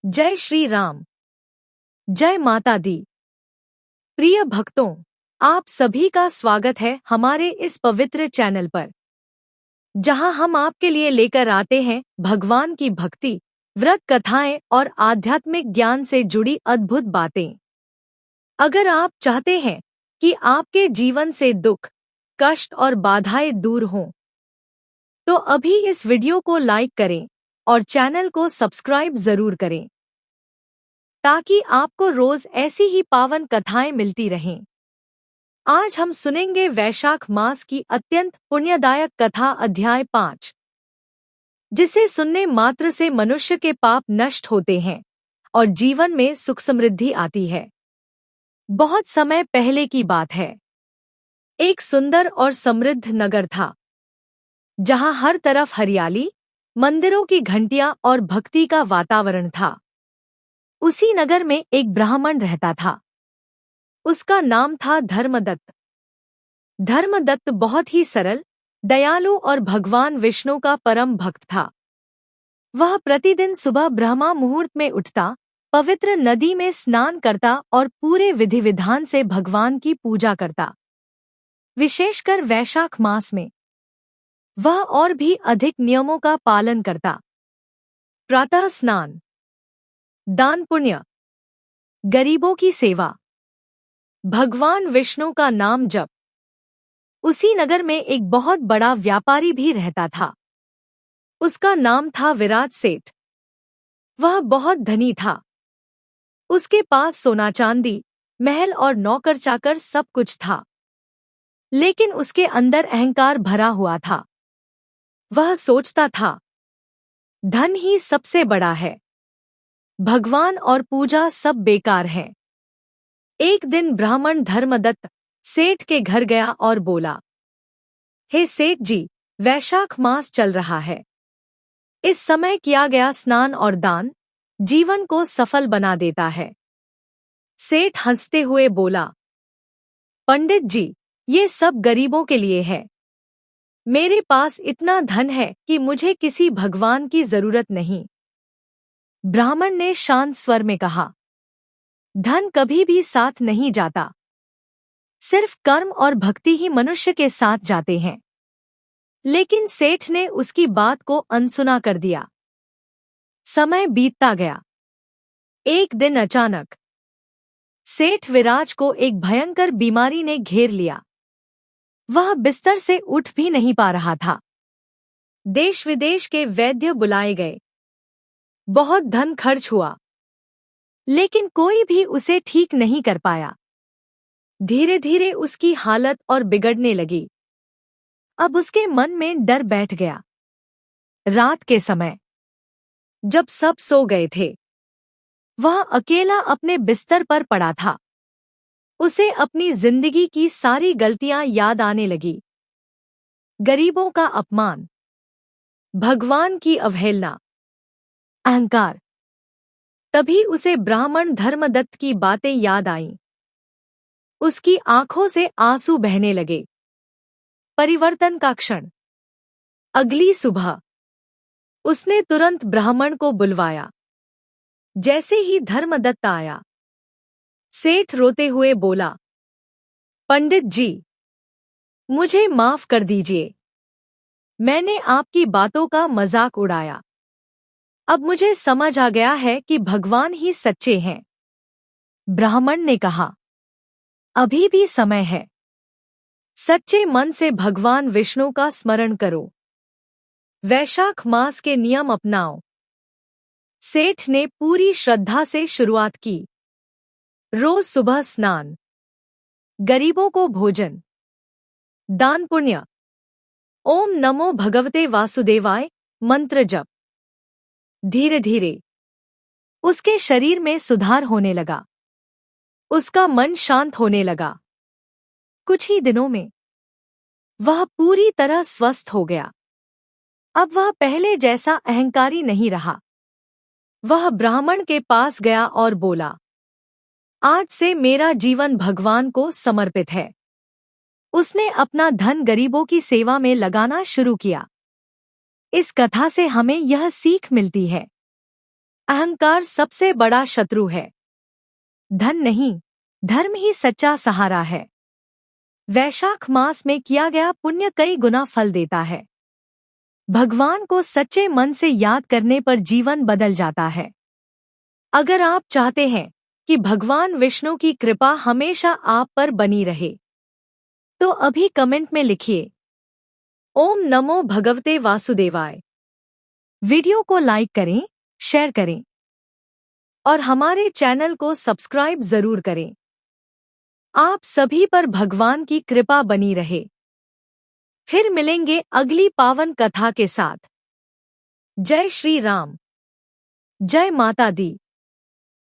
जय श्री राम। जय माता दी। प्रिय भक्तों, आप सभी का स्वागत है हमारे इस पवित्र चैनल पर, जहां हम आपके लिए लेकर आते हैं भगवान की भक्ति, व्रत कथाएं और आध्यात्मिक ज्ञान से जुड़ी अद्भुत बातें। अगर आप चाहते हैं कि आपके जीवन से दुख, कष्ट और बाधाएं दूर हों, तो अभी इस वीडियो को लाइक करें और चैनल को सब्सक्राइब जरूर करें, ताकि आपको रोज ऐसी ही पावन कथाएं मिलती रहें। आज हम सुनेंगे वैशाख मास की अत्यंत पुण्यदायक कथा अध्याय 5, जिसे सुनने मात्र से मनुष्य के पाप नष्ट होते हैं और जीवन में सुख समृद्धि आती है। बहुत समय पहले की बात है। एक सुंदर और समृद्ध नगर था, जहां हर तरफ हरियाली, मंदिरों की घंटियां और भक्ति का वातावरण था। उसी नगर में एक ब्राह्मण रहता था। उसका नाम था धर्मदत्त। धर्मदत्त बहुत ही सरल, दयालु और भगवान विष्णु का परम भक्त था। वह प्रतिदिन सुबह ब्रह्मा मुहूर्त में उठता, पवित्र नदी में स्नान करता और पूरे विधि विधान से भगवान की पूजा करता। विशेषकर वैशाख मास में वह और भी अधिक नियमों का पालन करता। प्रातः स्नान, दान पुण्य, गरीबों की सेवा, भगवान विष्णु का नाम जप। उसी नगर में एक बहुत बड़ा व्यापारी भी रहता था। उसका नाम था विराट सेठ। वह बहुत धनी था। उसके पास सोना चांदी, महल और नौकर चाकर सब कुछ था। लेकिन उसके अंदर अहंकार भरा हुआ था। वह सोचता था, धन ही सबसे बड़ा है, भगवान और पूजा सब बेकार है। एक दिन ब्राह्मण धर्मदत्त सेठ के घर गया और बोला, हे सेठ जी, वैशाख मास चल रहा है। इस समय किया गया स्नान और दान जीवन को सफल बना देता है। सेठ हंसते हुए बोला, पंडित जी, ये सब गरीबों के लिए है। मेरे पास इतना धन है कि मुझे किसी भगवान की जरूरत नहीं। ब्राह्मण ने शांत स्वर में कहा, धन कभी भी साथ नहीं जाता, सिर्फ कर्म और भक्ति ही मनुष्य के साथ जाते हैं। लेकिन सेठ ने उसकी बात को अनसुना कर दिया। समय बीतता गया। एक दिन अचानक सेठ विराज को एक भयंकर बीमारी ने घेर लिया। वह बिस्तर से उठ भी नहीं पा रहा था। देश विदेश के वैद्य बुलाए गए। बहुत धन खर्च हुआ, लेकिन कोई भी उसे ठीक नहीं कर पाया। धीरे धीरे उसकी हालत और बिगड़ने लगी। अब उसके मन में डर बैठ गया। रात के समय जब सब सो गए थे, वह अकेला अपने बिस्तर पर पड़ा था। उसे अपनी जिंदगी की सारी गलतियां याद आने लगी। गरीबों का अपमान, भगवान की अवहेलना, अहंकार। तभी उसे ब्राह्मण धर्मदत्त की बातें याद आईं। उसकी आंखों से आंसू बहने लगे। परिवर्तन का क्षण। अगली सुबह उसने तुरंत ब्राह्मण को बुलवाया। जैसे ही धर्मदत्त आया, सेठ रोते हुए बोला, पंडित जी, मुझे माफ कर दीजिए। मैंने आपकी बातों का मजाक उड़ाया। अब मुझे समझ आ गया है कि भगवान ही सच्चे हैं। ब्राह्मण ने कहा, अभी भी समय है। सच्चे मन से भगवान विष्णु का स्मरण करो। वैशाख मास के नियम अपनाओ। सेठ ने पूरी श्रद्धा से शुरुआत की। रोज सुबह स्नान, गरीबों को भोजन, दान पुण्य, ओम नमो भगवते वासुदेवाय मंत्र जप। धीरे धीरे उसके शरीर में सुधार होने लगा। उसका मन शांत होने लगा। कुछ ही दिनों में वह पूरी तरह स्वस्थ हो गया। अब वह पहले जैसा अहंकारी नहीं रहा। वह ब्राह्मण के पास गया और बोला, आज से मेरा जीवन भगवान को समर्पित है। उसने अपना धन गरीबों की सेवा में लगाना शुरू किया। इस कथा से हमें यह सीख मिलती है अहंकार सबसे बड़ा शत्रु है। धन नहीं, धर्म ही सच्चा सहारा है। वैशाख मास में किया गया पुण्य कई गुना फल देता है। भगवान को सच्चे मन से याद करने पर जीवन बदल जाता है। अगर आप चाहते हैं कि भगवान विष्णु की कृपा हमेशा आप पर बनी रहे, तो अभी कमेंट में लिखिए ओम नमो भगवते वासुदेवाय। वीडियो को लाइक करें, शेयर करें और हमारे चैनल को सब्सक्राइब जरूर करें। आप सभी पर भगवान की कृपा बनी रहे। फिर मिलेंगे अगली पावन कथा के साथ। जय श्री राम, जय माता दी।